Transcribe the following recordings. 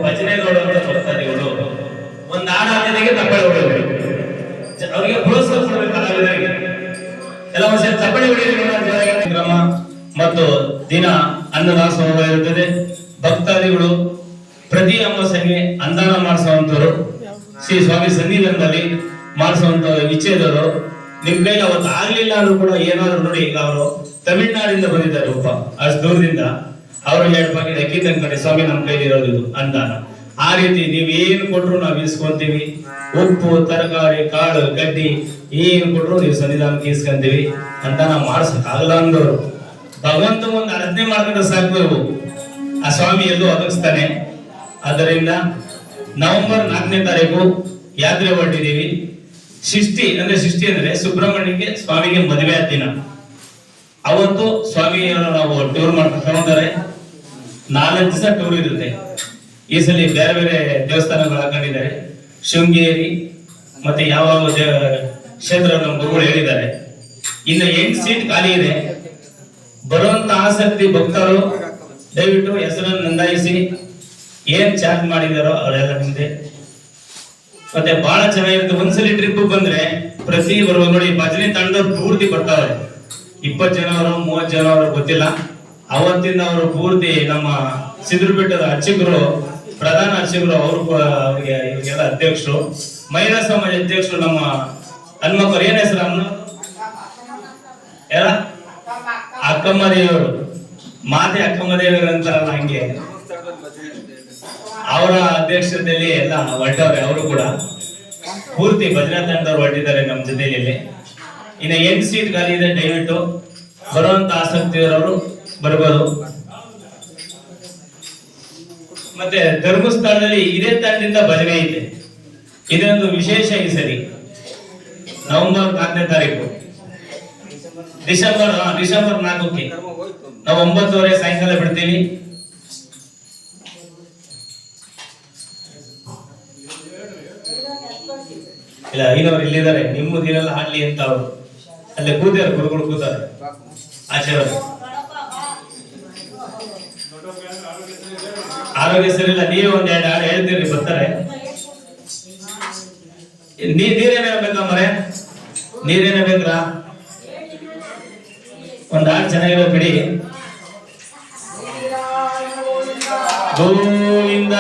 ಭಜನೆ ನೋಡುವಂತ ಭಕ್ತಾದಿಗಳು ಒಂದು ಆರಾಧನೆಗೆ ತಪ್ಪಳೆ ಹೊಡೆಯಬೇಕು, ಅವರಿಗೆ ಪ್ರೋತ್ಸಾಹ ಕೊಡಬೇಕು. ಕಲಾವಿದರಿಗೆ ಎಲ್ಲ ವರ್ಷ ತಪ್ಪಳೆ ಹೊಡೆಯಲು ಕ್ರಮ ಮತ್ತು ದಿನ ಅನ್ನದಾಸೋಹ ಇರುತ್ತದೆ. ಭಕ್ತಾದಿಗಳು ಪ್ರತಿ ಅಮಾವಾಸ್ಯೆಗೆ ಅನುದಾನ ಮಾಡಿಸುವಂತವರು ಶ್ರೀ ಸ್ವಾಮಿ ಸನ್ನಿಧಾನದಲ್ಲಿ ಮಾಡಿಸುವಂತ ವಿಚ್ಛೇದವರು ನಿಮ್ ಕೈಲಿ ಅವತ್ತು ಆಗ್ಲಿಲ್ಲ ಅಂದ್ರೂ ಕೂಡ ಏನಾದ್ರು ನೋಡಿ, ಈಗ ಅವರು ತಮಿಳ್ನಾಡಿಂದ ಬಂದಿದ್ದಾರೆ, ಒಬ್ಬ ಅಷ್ಟು ದೂರದಿಂದ ಅವರು ಹೇಳ್ಬೇಕು ಅಕ್ಕಿ ತಂದ್ಕಡೆ ಸ್ವಾಮಿ ನಮ್ಮ ಕೈಲಿ ಇರೋದು ಇದು ಅನುದಾನ. ಆ ರೀತಿ ನೀವ್ ಏನ್ ಕೊಟ್ರು ನಾವ್ ಇಸ್ಕೊಂತೀವಿ. ಉಪ್ಪು, ತರಕಾರಿ, ಕಾಳು, ಗಡ್ಡಿ ಏನ್ ಕೊಟ್ರು ನೀವು ಸನ್ನಿಧಾನಕ್ಕೆ ಇಸ್ಕೊಂತೀವಿ. ಅನುದಾನ ಮಾಡ್ಸಕ್ ಆಗಲ್ಲ ಅಂದವರು ಭಗವಂತ ಒಂದು ಅರ್ಧನೆ ಮಾಡ್ಕೊಂಡ್ರೆ ಸಾಕು, ಆ ಸ್ವಾಮಿ ಎಲ್ಲೂ ಒದಗಿಸ್ತಾನೆ. ಆದ್ದರಿಂದ ನವೆಂಬರ್ 4ನೇ ತಾರೀಕು ಯಾತ್ರೆ ಹೊರಟಿದೀವಿ. ಷಷ್ಠಿ ಅಂದ್ರೆ ಸುಬ್ರಹ್ಮಣ್ಯಕ್ಕೆ ಸ್ವಾಮಿಗೆ ಮದುವೆ ಆದ ದಿನ. ಅವತ್ತು ಸ್ವಾಮಿಯನ್ನು ನಾವು ಟೂರ್ ಮಾಡ್ತಾರೆ. 4 ದಿವಸ ಟೂರ್ ಇರುತ್ತೆ. ಈ ಸಲ ಬೇರೆ ಬೇರೆ ದೇವಸ್ಥಾನಗಳು ಹಾಕೊಂಡಿದ್ದಾರೆ. ಶೃಂಗೇರಿ ಮತ್ತೆ ಯಾವ ಕ್ಷೇತ್ರ ನಮ್ಮ ಗುರುಗಳು ಹೇಳಿದ್ದಾರೆ. ಇನ್ನು 8 ಸೀಟ್ ಖಾಲಿ ಇದೆ. ಬರುವಂತ ಆಸಕ್ತಿ ಭಕ್ತರು ದಯವಿಟ್ಟು ಹೆಸರನ್ನು ನೋಂದಾಯಿಸಿ. ಏನ್ ಚಾರ್ಜ್ ಮಾಡಿದಾರೋ ಅವರೆಲ್ಲ ನಿಮ್ದೆ. ಮತ್ತೆ ಬಹಳ ಚೆನ್ನಾಗಿರುತ್ತೆ. ಒಂದ್ಸಲಿ ಟ್ರಿಪ್ ಬಂದ್ರೆ ಪ್ರತಿ ಬರುವಾಗ ನೋಡಿ, ಭಜನೆ ತಂಡದವ್ರು ಪೂರ್ತಿ ಬರ್ತಾವ್ರೆ. 20 ಜನ ಅವರು 30 ಜನ ಅವರು ಗೊತ್ತಿಲ್ಲ. ಅವತ್ತಿಂದ ಅವರು ಪೂರ್ತಿ ನಮ್ಮ ಸಿದ್ರಬೆಟ್ಟದ ಅರ್ಚಕರು, ಪ್ರಧಾನ ಅರ್ಚಕರು, ಅವ್ರಿಗೆ ಇವ್ರಿಗೆಲ್ಲ ಅಧ್ಯಕ್ಷರು, ಮಹಿಳಾ ಸಮಾಜ ಅಧ್ಯಕ್ಷರು ನಮ್ಮ ಹನುಮಕ್ಕರು. ಏನ್ ಹೆಸರು ಅಮ್ಮ? ಯಾರ? ಅಕ್ಕಮ್ಮ ದೇವರು, ಮಾತೆ ಅಕ್ಕಮ್ಮ ದೇವರು ಅಂತಾರಲ್ಲ, ಹಂಗೆ ಅವರ ಅಧ್ಯಕ್ಷತೆಯಲ್ಲಿ ಎಲ್ಲ ಹೊರಟವ್ರೆ. ಅವರು ಕೂಡ ಪೂರ್ತಿ ಭಜನಾ ತಂಡದವ್ರು ಹೊರಟಿದ್ದಾರೆ ನಮ್ಮ ಜೊತೆಯಲ್ಲಿ. ಇನ್ನು 8 ಸೀಟ್ ಖಾಲಿ ಇದೆ. ದಯವಿಟ್ಟು ಬರುವಂತ ಆಸಕ್ತಿ ಇರೋರು ಬರ್ಬೋದು. ಮತ್ತೆ ಧರ್ಮಸ್ಥಳದಲ್ಲಿ ಇದೇ ತಂಡದಿಂದ ಭಜನೆ ಇದೆ. ಇದೊಂದು ವಿಶೇಷ. ಈ ಸರಿ ನವೆಂಬರ್ 4ನೇ ತಾರೀಕು, ಡಿಸೆಂಬರ್ 4ಕ್ಕೆ ನಾವು 9:30 ಸಾಯಂಕಾಲ ಬಿಡ್ತೀವಿ. ಇಲ್ಲ ಐನವ್ರು ಇಲ್ಲಿದ್ದಾರೆ, ನಿಮ್ಮ ದಿನೆಲ್ಲ ಹಾಡ್ಲಿ ಅಂತ ಅವರು ಅಲ್ಲೇ ಕೂತಾರೆ, ಗುರುಗಳು ಕೂತಾರೆ ಆಚೆಯವರು. ಆರೋಗ್ಯ ಸರಿ ಇಲ್ಲ, ನೀವೇ ಒಂದೆರಡು ಹಾಡು ಹೇಳ್ತೀರಿ, ಬರ್ತಾರೆ. ನೀರೇನೇ ಬೇಕಮ್ಮರೆ, ನೀರೇನೇ ಬೇಕ್ರಾ? ಒಂದ್ ಹಾಡು ಚೆನ್ನಾಗಿರೋ ಬಿಡಿ. ಗೋವಿಂದ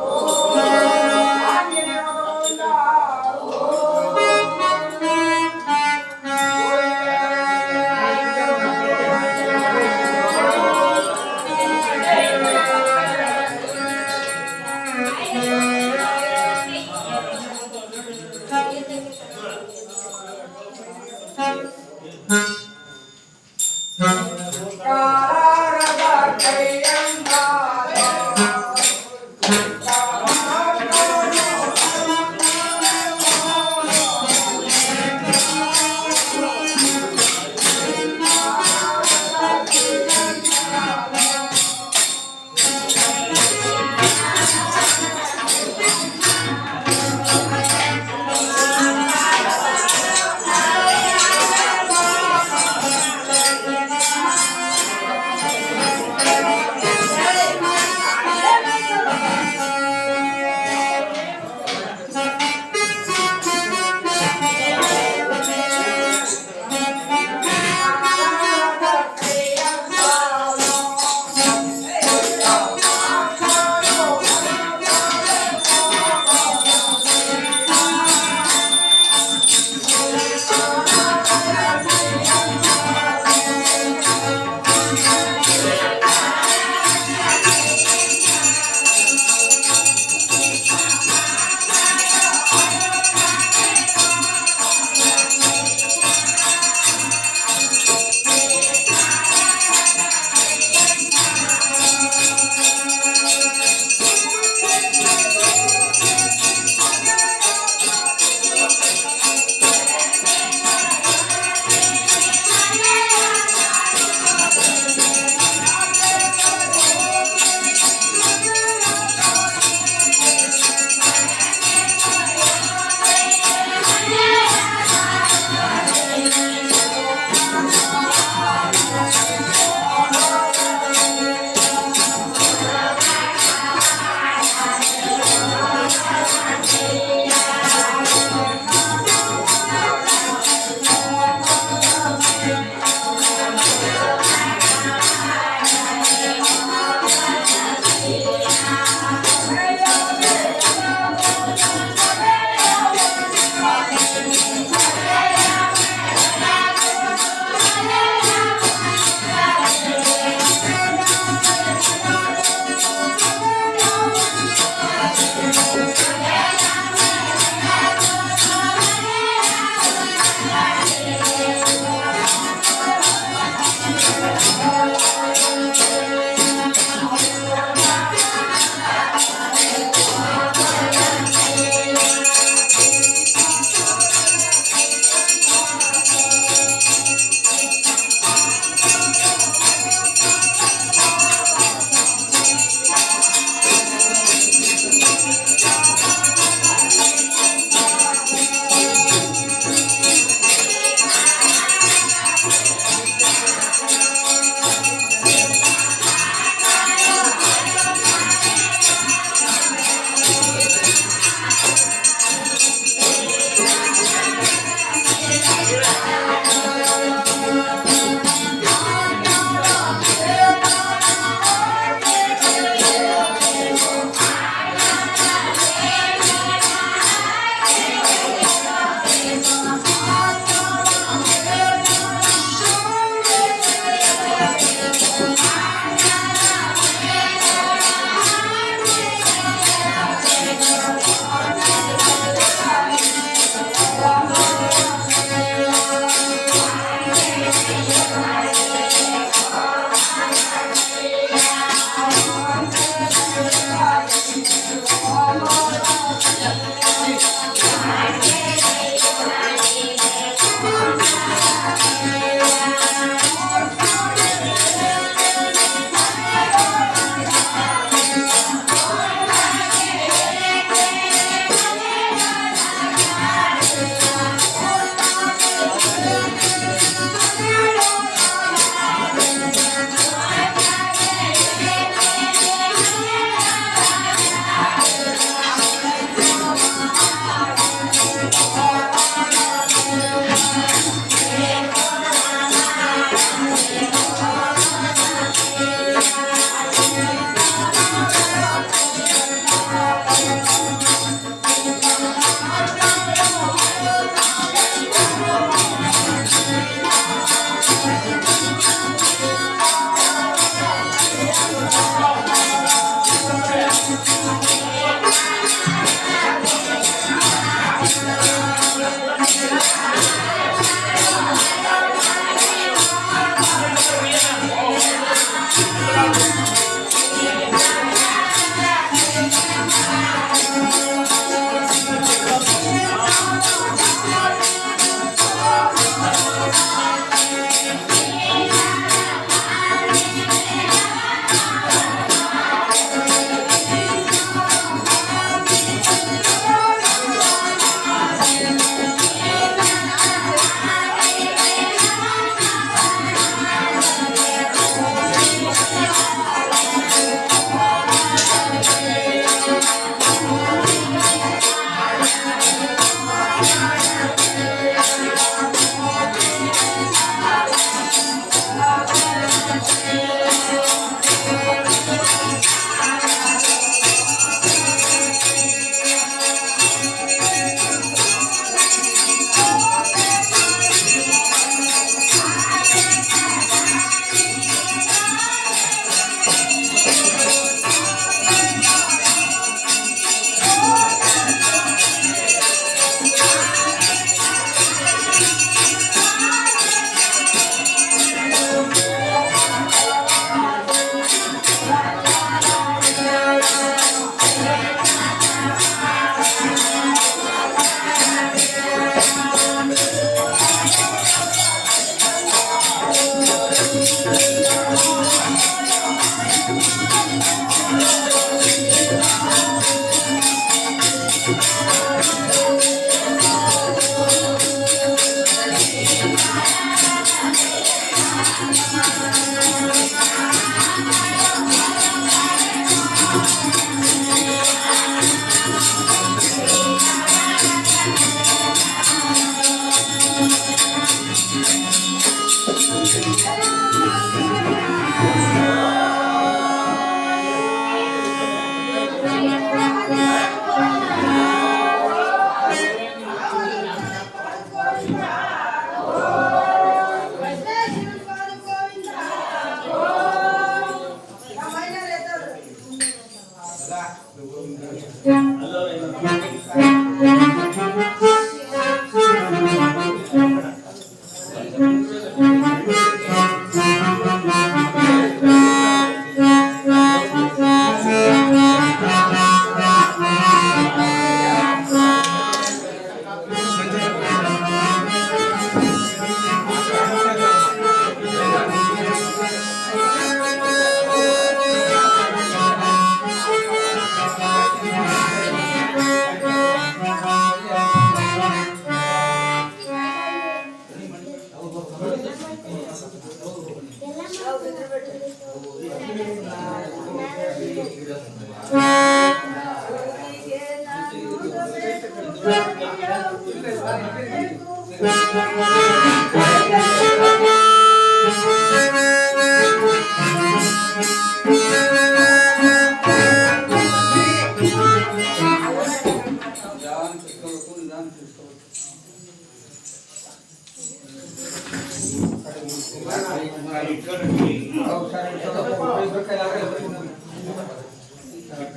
Oh,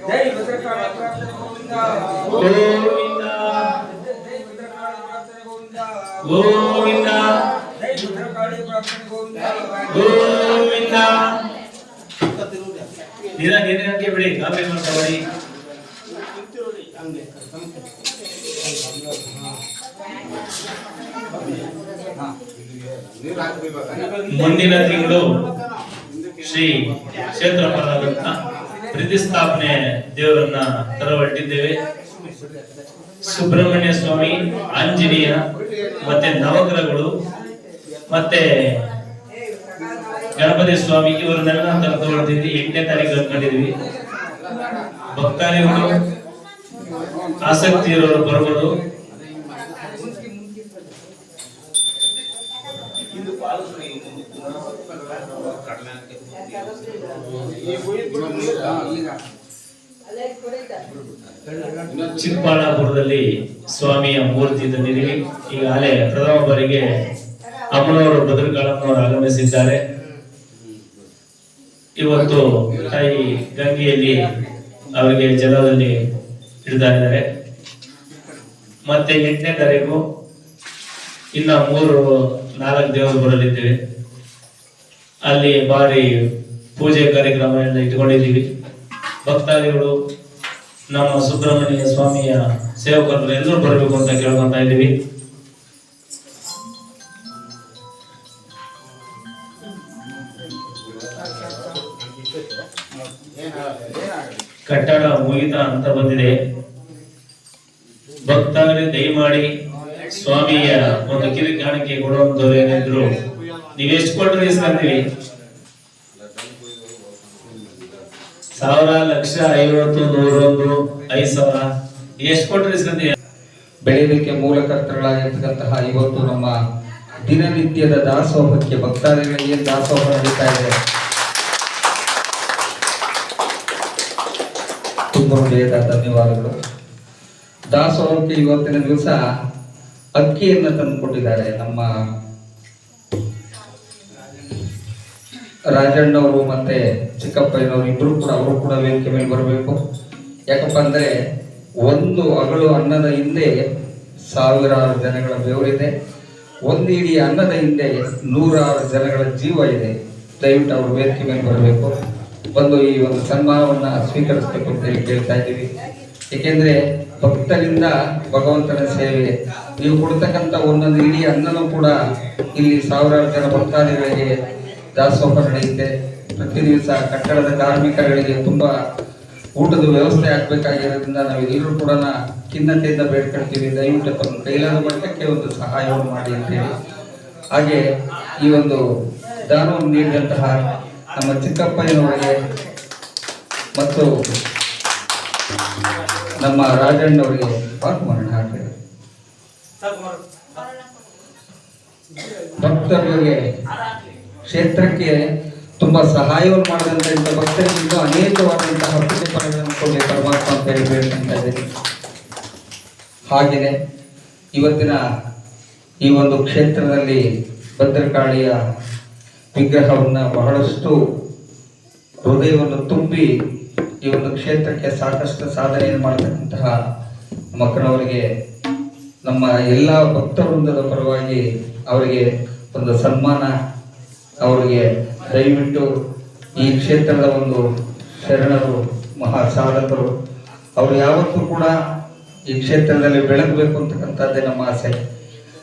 जय भद्रकाली प्रार्थने गोविंदा गोविंदा जय भद्रकाली प्रार्थने गोविंदा गोविंदा धीरे धीरे के बिड़ी गाबे मत बड़ी ಮುಂದಿನ ತಿಂಗಳು ಶ್ರೀ ಕ್ಷೇತ್ರಪಾಲಕರನ್ನ ಪ್ರತಿಷ್ಠಾಪನೆ ದೇವರನ್ನ ತರವಟ್ಟಿದ್ದೇವೆ. ಸುಬ್ರಹ್ಮಣ್ಯ ಸ್ವಾಮಿ, ಆಂಜನೇಯ ಮತ್ತೆ ನವಗ್ರಹಗಳು ಮತ್ತೆ ಗಣಪತಿ ಸ್ವಾಮಿ ಇವರನ್ನೆಲ್ಲ ತಗೊಳ್ತಿದ್ವಿ. 8ನೇ ತಾರೀಕು ಅಂದ್ಕೊಂಡಿದ್ವಿ. ಭಕ್ತಾದಿಗಳು ಆಸಕ್ತಿ ಇರೋರು ಬರ್ಬೋದು. ಚಿಕ್ಕಬಳ್ಳಾಪುರದಲ್ಲಿ ಸ್ವಾಮಿಯ ಮೂರ್ತಿ ತಂದಿದ್ದೀವಿ. ಈಗಾಗಲೇ ಪ್ರಥಮ ಬಾರಿಗೆ ಅಮ್ಮನವರು ಭದ್ರಕಾಳಮ್ಮನವರು ಆಗಮಿಸಿದ್ದಾರೆ. ಇವತ್ತು ತಾಯಿ ಗಂಗೆಯಲ್ಲಿ ಅವರಿಗೆ ಜಲದಲ್ಲಿ ಇಡ್ತಾ ಇದ್ದಾರೆ. ಮತ್ತೆ 8ನೇ ತಾರೀಕು ಇನ್ನ 3-4 ದೇವರು ಬರಲಿದ್ದೇವೆ. ಅಲ್ಲಿ ಭಾರಿ ಪೂಜೆ ಕಾರ್ಯಕ್ರಮ ಎಲ್ಲ ಇಟ್ಕೊಂಡಿದ್ದೀವಿ. ಭಕ್ತಾದಿಗಳು ನಮ್ಮ ಸುಬ್ರಹ್ಮಣ್ಯ ಸ್ವಾಮಿಯ ಸೇವಕರು ಎಲ್ಲರೂ ಬರಬೇಕು ಅಂತ ಕೇಳ್ಕೊಂತ ಇದ್ದೀವಿ. ಕಟ್ಟಡ ಮುಗಿತ ಅಂತ ಬಂದಿದೆ. ಭಕ್ತಾದಿಗಳು ದಯಮಾಡಿ ಸ್ವಾಮಿಯ ಒಂದು ಕಿವಿ ಕಾಣಿಕೆ ಕೊಡುವಂತವ್ರು ಏನಿದ್ರು ನೀವೆಷ್ಟು ಕೊಟ್ಟರೆ ಇಸ್ಕೊಂತೀವಿ. 1000, ಲಕ್ಷ, 50, 100, 5,000 ಎಷ್ಟು ಕೊಟ್ಟರೆ ಇಸ್ಕೊಂತೀವಿ. ಬೆಳೆಯಲಿಕ್ಕೆ ಮೂಲಕರ್ತರಾಗಿರ್ತಕ್ಕಂತಹ ಇವತ್ತು ನಮ್ಮ ದಿನನಿತ್ಯದ ದಾಸೋಹಕ್ಕೆ ಭಕ್ತಾದಿಗಳಿಗೆ ದಾಸೋಹ ನಡೀತಾ ಇದೆ. ತುಂಬ ಹೃದಯದ ಧನ್ಯವಾದಗಳು. ದಾಸೋಹಕ್ಕೆ ಇವತ್ತಿನ ದಿವಸ ಅಕ್ಕಿಯನ್ನು ತಂದುಕೊಟ್ಟಿದ್ದಾರೆ ನಮ್ಮ ರಾಜಣ್ಣವರು ಮತ್ತೆ ಚಿಕ್ಕಪ್ಪಯ್ಯನವರು ಇಬ್ರು ಕೂಡ, ಅವರು ಕೂಡ ವೇದಿಕೆ ಮೇಲೆ ಬರಬೇಕು. ಯಾಕಪ್ಪ ಅಂದ್ರೆ ಒಂದು ಅಗಳು ಅನ್ನದ ಹಿಂದೆ ಸಾವಿರಾರು ಜನಗಳ ಬೆವರಿದೆ. ಒಂದು ಇಡೀ ಅನ್ನದ ಹಿಂದೆ 100 ಜನಗಳ ಜೀವ ಇದೆ. ದಯವಿಟ್ಟು ಅವರು ವೇದಿಕೆ ಮೇಲೆ ಬರಬೇಕು, ಬಂದು ಈ ಒಂದು ಸನ್ಮಾನವನ್ನ ಸ್ವೀಕರಿಸಬೇಕು ಅಂತ ಹೇಳಿ ಕೇಳ್ತಾ ಇದ್ದೀವಿ. ಏಕೆಂದ್ರೆ ಭಕ್ತರಿಂದ ಭಗವಂತನ ಸೇವೆ, ನೀವು ಕೊಡ್ತಕ್ಕಂಥ ಒಂದೊಂದು ಇಡೀ ಅನ್ನನೂ ಕೂಡ ಇಲ್ಲಿ ಸಾವಿರಾರು ಜನ ಭಕ್ತಾದಿಗಳಿಗೆ ದಾಸೋಹ ನಡೆಯುತ್ತೆ. ಪ್ರತಿ ದಿವಸ ಕಟ್ಟಡದ ಕಾರ್ಮಿಕರಿಗೆ ತುಂಬಾ ಊಟದ ವ್ಯವಸ್ಥೆ ಆಗ್ಬೇಕಾಗಿರೋದ್ರಿಂದ ನಾವೆಲ್ಲರೂ ಕೂಡ ಖಿನ್ನತೆಯಿಂದ ಬೇಡ್ಕೊಳ್ತೀವಿ, ದಯವಿಟ್ಟು ತಮ್ಮ ಕೈಲಾದ ಮಟ್ಟಕ್ಕೆ ಒಂದು ಸಹಾಯವನ್ನು ಮಾಡಿ ಅಂತೇಳಿ. ಹಾಗೆ ಈ ಒಂದು ದಾನವನ್ನು ನೀಡಿದಂತಹ ನಮ್ಮ ಚಿಕ್ಕಪ್ಪಯ್ಯನವರಿಗೆ ಮತ್ತು ನಮ್ಮ ರಾಜಣ್ಣವರಿಗೆ ಪಾಲ್ಗೊಳ್ಳೋಣ. ಹಾಗೆ ಭಕ್ತರಿಗೆ ಕ್ಷೇತ್ರಕ್ಕೆ ತುಂಬಾ ಸಹಾಯವನ್ನು ಮಾಡಿದಂತ ಭಕ್ತರಿಗಿಂತ ಅನೇಕವಾದಂತಹ ಪ್ರತಿಫಲಗಳನ್ನು ಕೊಡಿ ಪರಮಾತ್ಮ ಅಂತ ಹೇಳಿ ಬೇಡ್ಕೊಂತ ಇದ್ದೀನಿ. ಹಾಗೆಯೇ ಇವತ್ತಿನ ಈ ಒಂದು ಕ್ಷೇತ್ರದಲ್ಲಿ ಭದ್ರಕಾಳಿಯ ವಿಗ್ರಹವನ್ನ ಬಹಳಷ್ಟು ಹೃದಯವನ್ನು ತುಂಬಿ ಈ ಒಂದು ಕ್ಷೇತ್ರಕ್ಕೆ ಸಾಕಷ್ಟು ಸಾಧನೆಯನ್ನು ಮಾಡತಕ್ಕಂತಹ ಮಕ್ಕಳವರಿಗೆ ನಮ್ಮ ಎಲ್ಲ ಭಕ್ತವೃಂದದ ಪರವಾಗಿ ಅವರಿಗೆ ಒಂದು ಸನ್ಮಾನ, ಅವರಿಗೆ ದಯವಿಟ್ಟು ಈ ಕ್ಷೇತ್ರದ ಒಂದು ಶರಣರು, ಮಹಾ ಸಾಧಕರು, ಅವರು ಯಾವತ್ತೂ ಕೂಡ ಈ ಕ್ಷೇತ್ರದಲ್ಲಿ ಬೆಳಗಬೇಕು ಅಂತಕ್ಕಂಥದ್ದೇ ನಮ್ಮ ಆಸೆ.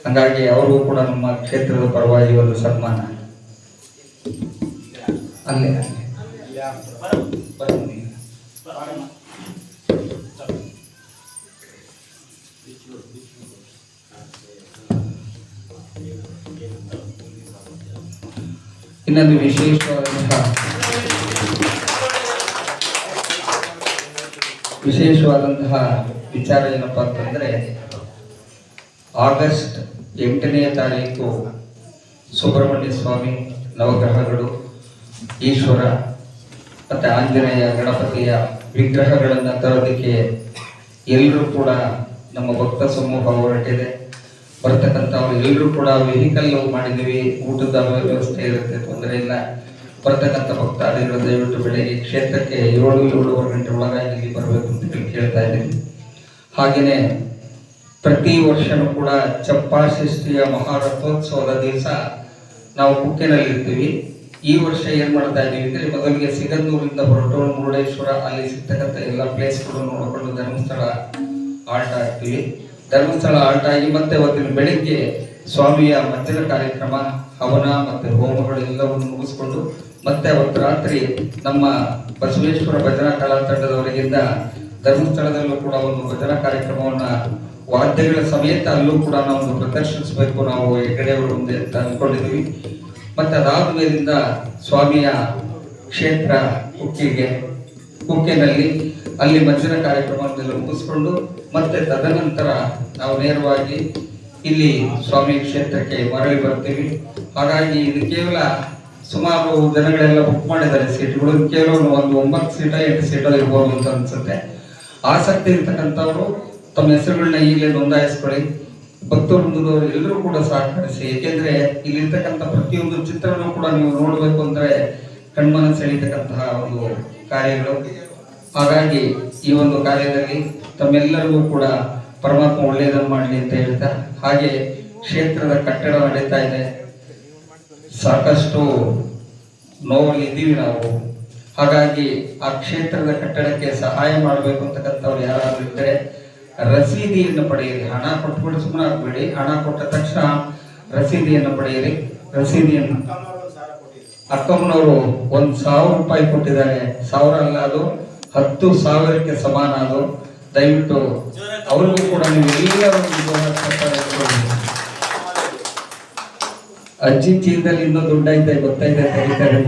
ಹಾಗಾಗಿ ಅವರು ಕೂಡ ನಮ್ಮ ಕ್ಷೇತ್ರದ ಪರವಾಗಿ ಒಂದು ಸನ್ಮಾನ. ಅಲ್ಲೇ ಇನ್ನೊಂದು ವಿಶೇಷವಾದಂತಹ ವಿಚಾರ ಏನಪ್ಪಾ ಅಂತಂದ್ರೆ, ಆಗಸ್ಟ್ 8ನೇ ತಾರೀಕು ಸುಬ್ರಹ್ಮಣ್ಯ ಸ್ವಾಮಿ, ನವಗ್ರಹಗಳು, ಈಶ್ವರ ಮತ್ತೆ ಆಂಜನೇಯ, ಗಣಪತಿಯ ವಿಗ್ರಹಗಳನ್ನು ತರೋದಕ್ಕೆ ಎಲ್ಲರೂ ಕೂಡ ನಮ್ಮ ಭಕ್ತ ಸಮೂಹ ಹೊರಟಿದೆ. ಬರ್ತಕ್ಕಂಥವ್ರು ಎಲ್ಲರೂ ಕೂಡ ವೆಹಿಕಲ್ ಮಾಡಿದ್ದೀವಿ, ಊಟದ ವ್ಯವಸ್ಥೆ ಇರುತ್ತೆ, ತೊಂದರೆ ಇಲ್ಲ. ಬರ್ತಕ್ಕಂಥ ಭಕ್ತಾದಿಗಳು ದಯವಿಟ್ಟು ಬೆಳಗ್ಗೆ ಕ್ಷೇತ್ರಕ್ಕೆ 7-7:30 ಗಂಟೆ ಒಳಗಾಗಿ ಇಲ್ಲಿ ಬರಬೇಕು ಅಂತ ಕೇಳ್ತಾ ಇದ್ದೀನಿ. ಹಾಗೆಯೇ ಪ್ರತಿ ವರ್ಷನೂ ಕೂಡ ಚಪ್ಪಾಷಷ್ಠಿಯ ಮಹಾರಥೋತ್ಸವದ ದಿವಸ ನಾವು ಕುಕ್ಕೆನಲ್ಲಿ ಇರ್ತೀವಿ. ಈ ವರ್ಷ ಏನ್ ಮಾಡ್ತಾ ಇದೀವಿ ಅಂದ್ರೆ, ಮೊದಲಿಗೆ ಸಿಗಂದೂರಿಂದ ಹೊರಟು ಮುರುಡೇಶ್ವರ, ಅಲ್ಲಿ ಸಿಗ್ತಕ್ಕಂಥ ಎಲ್ಲ ಪ್ಲೇಸ್ಗಳು ನೋಡಿಕೊಂಡು ಧರ್ಮಸ್ಥಳ ಆಲ್ಟ್ ಆಗ್ತೀವಿ. ಧರ್ಮಸ್ಥಳ ಆಲ್ಟ್ ಆಗಿ ಮತ್ತೆ ಅವತ್ತಿನ ಬೆಳಿಗ್ಗೆ ಸ್ವಾಮಿಯ ಮಜ್ಜನ ಕಾರ್ಯಕ್ರಮ, ಹವನ ಮತ್ತೆ ಹೋಮಗಳು ಎಲ್ಲವನ್ನು ಮುಗಿಸ್ಕೊಂಡು ಮತ್ತೆ ಅವತ್ತು ರಾತ್ರಿ ನಮ್ಮ ಬಸವೇಶ್ವರ ಭಜನಾ ಕಲಾ ತಂಡದವರಿಗಿಂದ ಧರ್ಮಸ್ಥಳದಲ್ಲೂ ಕೂಡ ಒಂದು ಭಜನಾ ಕಾರ್ಯಕ್ರಮವನ್ನ ವಾದ್ಯಗಳ ಸಮೇತ ಅಲ್ಲೂ ಕೂಡ ನಾವು ಪ್ರದರ್ಶಿಸಬೇಕು, ನಾವು ಹೆಗಡೆಯವರು ಮುಂದೆ ಅಂತ ಅನ್ಕೊಂಡಿದ್ವಿ. ಮತ್ತೆ ಅದಾದ ಮೇಲಿಂದ ಸ್ವಾಮಿಯ ಕ್ಷೇತ್ರ ಕುಕ್ಕೆನಲ್ಲಿ ಅಲ್ಲಿ ಮಜ್ಜನ ಕಾರ್ಯಕ್ರಮವನ್ನೆಲ್ಲ ಮುಗಿಸ್ಕೊಂಡು ಮತ್ತೆ ತದನಂತರ ನಾವು ನೇರವಾಗಿ ಇಲ್ಲಿ ಸ್ವಾಮಿ ಕ್ಷೇತ್ರಕ್ಕೆ ಮರಳಿ ಬರ್ತೀವಿ. ಹಾಗಾಗಿ ಇದು ಕೇವಲ ಸುಮಾರು ಜನಗಳೆಲ್ಲ ಬುಕ್ ಮಾಡಿದ್ದಾರೆ ಸೀಟ್ಗಳು, ಕೇವಲ ಒಂದು 9 ಸೀಟ 8 ಸೀಟ ಇರ್ಬೋದು ಅಂತ ಅನ್ಸುತ್ತೆ. ಆಸಕ್ತಿ ಇರ್ತಕ್ಕಂಥವ್ರು ತಮ್ಮ ಹೆಸರುಗಳನ್ನ ಈಗಲೇ ನೋಂದಾಯಿಸ್ಕೊಳ್ಳಿ. ಭಕ್ತವೃಂದದವರು ಎಲ್ಲರೂ ಕೂಡ ಸಹಕರಿಸಿ, ಏಕೆಂದ್ರೆ ಇಲ್ಲಿರ್ತಕ್ಕಂಥ ಪ್ರತಿಯೊಂದು ಚಿತ್ರನೂ ಕೂಡ ನೀವು ನೋಡಬೇಕು ಅಂದ್ರೆ ಕಣ್ಮನ ಸೆಳೀತಕ್ಕಂತಹ ಒಂದು ಕಾರ್ಯಗಳು. ಹಾಗಾಗಿ ಈ ಒಂದು ಕಾರ್ಯದಲ್ಲಿ ತಮ್ಮೆಲ್ಲರಿಗೂ ಕೂಡ ಪರಮಾತ್ಮ ಒಳ್ಳೆಯದನ್ನು ಮಾಡಲಿ ಅಂತ ಹೇಳ್ತಾ, ಹಾಗೆ ಕ್ಷೇತ್ರದ ಕಟ್ಟಡ ನಡೀತಾ ಇದೆ, ಸಾಕಷ್ಟು ನೋವಲ್ಲಿ ಇದ್ದೀವಿ ನಾವು. ಹಾಗಾಗಿ ಆ ಕ್ಷೇತ್ರದ ಕಟ್ಟಡಕ್ಕೆ ಸಹಾಯ ಮಾಡಬೇಕು ಅಂತಕ್ಕಂಥವ್ರು ಯಾರಾದ್ರೂ ಇದ್ದರೆ ರಸೀದಿಯನ್ನು ಪಡೆಯಿರಿ. ಹಣ ಕೊಟ್ಬಿಟ್ಟು ಸುಮ್ಮನೆ ಹಾಕ್ಬೇಡಿ, ಹಣ ಕೊಟ್ಟ ತಕ್ಷಣ ರಸೀದಿಯನ್ನು ಪಡೆಯಿರಿ. ರಸೀದಿಯನ್ನು ಅಕ್ಕಮ್ಮನವರು 1,000 ರೂಪಾಯಿ ಕೊಟ್ಟಿದ್ದಾರೆ, 1000 ಅಲ್ಲ, ಅದು 10,000ಕ್ಕೆ ಸಮಾನ. ಅದು ದಯವಿಟ್ಟು ಅವ್ರಿಗೂ ಕೂಡ ನೀವು ಎಲ್ಲರೂ ಅಜ್ಜಿ ಚೀಲದಲ್ಲಿ ಇನ್ನೂ ದುಡ್ಡು ಐತೆ ಗೊತ್ತೈತೆ ತೆಗಿತಾರೆ.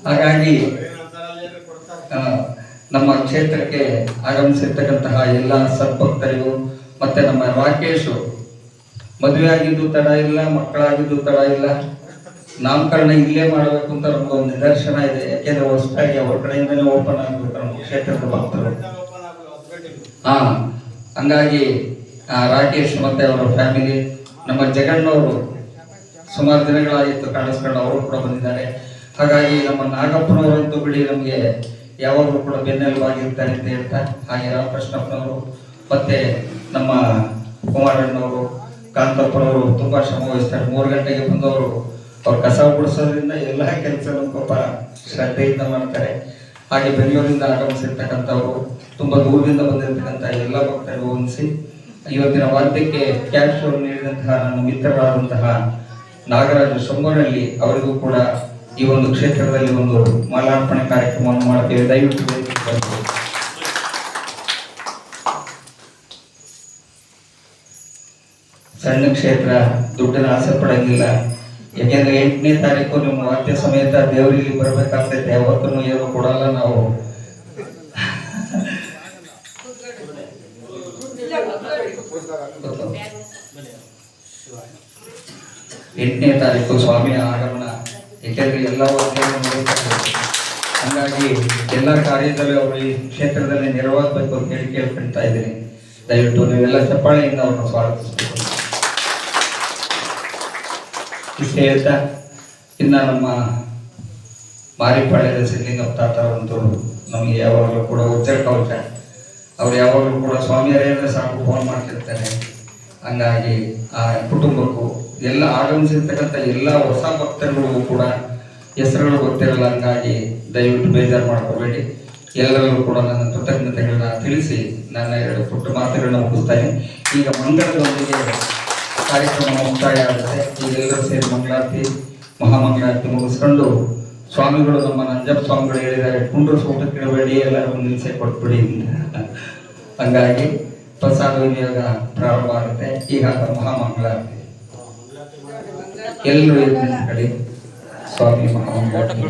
ಹಾಗಾಗಿ ನಮ್ಮ ಕ್ಷೇತ್ರಕ್ಕೆ ಆಗಮಿಸಿರ್ತಕ್ಕಂತಹ ಎಲ್ಲ ಸದ್ಭಕ್ತರಿಗೂ ಮತ್ತೆ ನಮ್ಮ ರಾಕೇಶು ಮದುವೆ ಆಗಿದ್ದು ತಡ ಇಲ್ಲ, ಮಕ್ಕಳಾಗಿದ್ದು ತಡ ಇಲ್ಲ, ನಾಮಕರಣ ಇಲ್ಲೇ ಮಾಡಬೇಕು ಅಂತ ನಮ್ಗೊಂದು ನಿದರ್ಶನ ಇದೆ. ಯಾಕೆಂದ್ರೆ ಹೊಸದಾಗಿ ಅವ್ರ ಕಡೆಯಿಂದನೇ ಓಪನ್ ಆಗ್ಬೇಕು ನಮ್ಮ ಕ್ಷೇತ್ರದ ಭಕ್ತರು. ಹಂಗಾಗಿ ರಾಕೇಶ್ ಮತ್ತೆ ಅವರ ಫ್ಯಾಮಿಲಿ, ನಮ್ಮ ಜಗಣ್ಣವರು ಸುಮಾರು ದಿನಗಳಾಗಿತ್ತು ಕಾಣಿಸ್ಕೊಂಡು ಅವರು ಕೂಡ ಬಂದಿದ್ದಾರೆ. ಹಾಗಾಗಿ ನಮ್ಮ ನಾಗಪ್ಪನವರಂತೂ ಬಿಡಿ ನಮಗೆ ಯಾವಾಗಲೂ ಕೂಡ ಬೆನ್ನೆಲುಬಾಗಿರ್ತಾರೆ ಅಂತ ಹೇಳ್ತಾ, ಹಾಗೆ ರಾಮಕೃಷ್ಣಪ್ಪನವರು ಮತ್ತೆ ನಮ್ಮ ಕುಮಾರಣ್ಣವರು, ಕಾಂತಪ್ಪನವರು ತುಂಬಾ ಶ್ರಮ ವಹಿಸ್ತಾರೆ. 3 ಗಂಟೆಗೆ ಬಂದವರು ಅವ್ರು ಕಸ ಗುಡಿಸೋದ್ರಿಂದ ಎಲ್ಲ ಕೆಲಸ ಪಾಪ ಶ್ರದ್ಧೆಯಿಂದ ಮಾಡ್ತಾರೆ. ಹಾಗೆ ಬೆಂಗಳೂರಿಂದ ಆಗಮಿಸಿರ್ತಕ್ಕಂಥವ್ರು, ತುಂಬಾ ದೂರದಿಂದ ಬಂದಿರತಕ್ಕಂಥ ಎಲ್ಲ ಭಕ್ತರಿಗೂ ಹೊಂದಿಸಿ ಇವತ್ತಿನ ವಾದ್ಯಕ್ಕೆ ಕ್ಯಾಶ್ ನೀಡಿದಂತಹ ನನ್ನ ಮಿತ್ರರಾದಂತಹ ನಾಗರಾಜ ಶಂಭನಹಳ್ಳಿ ಅವರಿಗೂ ಕೂಡ ಈ ಒಂದು ಕ್ಷೇತ್ರದಲ್ಲಿ ಒಂದು ಮಾಲಾರ್ಪಣೆ ಕಾರ್ಯಕ್ರಮವನ್ನು ಮಾಡ್ತೇವೆ. ದಯವಿಟ್ಟು ವೇದಿಕೆಗೆ ಬನ್ನಿ. ಸಣ್ಣ ಕ್ಷೇತ್ರ, ದುಡ್ಡಿನ ಆಸೆ ಪಡಂಗಿಲ್ಲ. ಯಾಕೆಂದ್ರೆ 8ನೇ ತಾರೀಕು ನಿಮ್ಮ ವಾದ್ಯ ಸಮೇತ ದೇವರಿಗೆ ಬರ್ಬೇಕಾಗ್ತೈತೆ. ಯಾವತ್ತೂ ಏನು ಕೊಡಲ್ಲ ನಾವು. ಎಂಟನೇ ತಾರೀಕು ಸ್ವಾಮಿಯ ಆಗಮನ. ಏಕೆಂದ್ರೆ ಎಲ್ಲ ಹಂಗಾಗಿ ಎಲ್ಲ ಕಾರ್ಯದಲ್ಲೂ ಅವರು ಈ ಕ್ಷೇತ್ರದಲ್ಲಿ ನೆರವಾಗಬೇಕು ಅಂತ ಹೇಳಿ ಕೇಳ್ಕೊಳ್ತಾ ಇದ್ದೀನಿ. ದಯವಿಟ್ಟು ನೀವೆಲ್ಲ ಚಪ್ಪಾಳೆಯಿಂದ ಅವ್ರನ್ನ ಸ್ವಾಗತಿಸಬೇಕು. ಇಷ್ಟೇ ಹೇಳ್ತಾ ಇನ್ನು ನಮ್ಮ ಮಾರಿಪಾಳ್ಯದ ಸಿದ್ಲಿಂಗಪ್ಪ ತಾತರಂತೂ ನಮಗೆ ಯಾವಾಗಲೂ ಕೂಡ ಉತ್ತರ ಕವಚ. ಅವ್ರು ಯಾವಾಗಲೂ ಕೂಡ ಸ್ವಾಮಿಯರೇ ಸಾಕು ಫೋನ್ ಮಾಡ್ತಿರ್ತಾರೆ. ಹಂಗಾಗಿ ಆ ಕುಟುಂಬಕ್ಕೂ ಎಲ್ಲ ಆಗಮಿಸಿರ್ತಕ್ಕಂಥ ಎಲ್ಲ ಹೊಸ ಭಕ್ತರಿಗೂ ಕೂಡ ಹೆಸರುಗಳು ಗೊತ್ತಿರಲ್ಲ. ಹಂಗಾಗಿ ದಯವಿಟ್ಟು ಬೇಜಾರು ಮಾಡ್ಕೋಬೇಡಿ. ಎಲ್ಲರಿಗೂ ಕೂಡ ನನ್ನ ಕೃತಜ್ಞತೆಗಳನ್ನ ತಿಳಿಸಿ ನನ್ನ 2 ಪುಟ್ಟ ಮಾತುಗಳನ್ನ ಮುಗಿಸ್ತಾನೆ. ಈಗ ಮಂಗಳದೊಂದಿಗೆ ಕಾರ್ಯಕ್ರಮ ಮುಕ್ತಾಯ ಆಗುತ್ತೆ. ಈಗ ಎಲ್ಲರೂ ಸೇರಿ ಮಂಗಳಾರತಿ, ಮಹಾಮಂಗಳಾರತಿ ಮುಗಿಸ್ಕೊಂಡು ಸ್ವಾಮಿಗಳು, ನಮ್ಮ ನಂಜಪ್ಪ ಸ್ವಾಮಿಗಳು ಹೇಳಿದ್ದಾರೆ, ಕುಂಡ್ರು ಊಟಕ್ಕೆ ಇಡಬೇಡಿ, ಎಲ್ಲರೂ ನಿಲ್ಸೆ ಕೊಟ್ಬಿಡಿ ಅಂತ. ಹಂಗಾಗಿ ಪ್ರಸಾದ ವಿನಿಯೋಗ ಪ್ರಾರಂಭ ಆಗುತ್ತೆ. ಈಗ ಮಹಾಮಂಗಳಾರತಿ ಎಲ್ಲರೂ ಕಡೆ ಸ್ವಾಮಿ ಮಹಾಮಂಗಳಾರತಿ.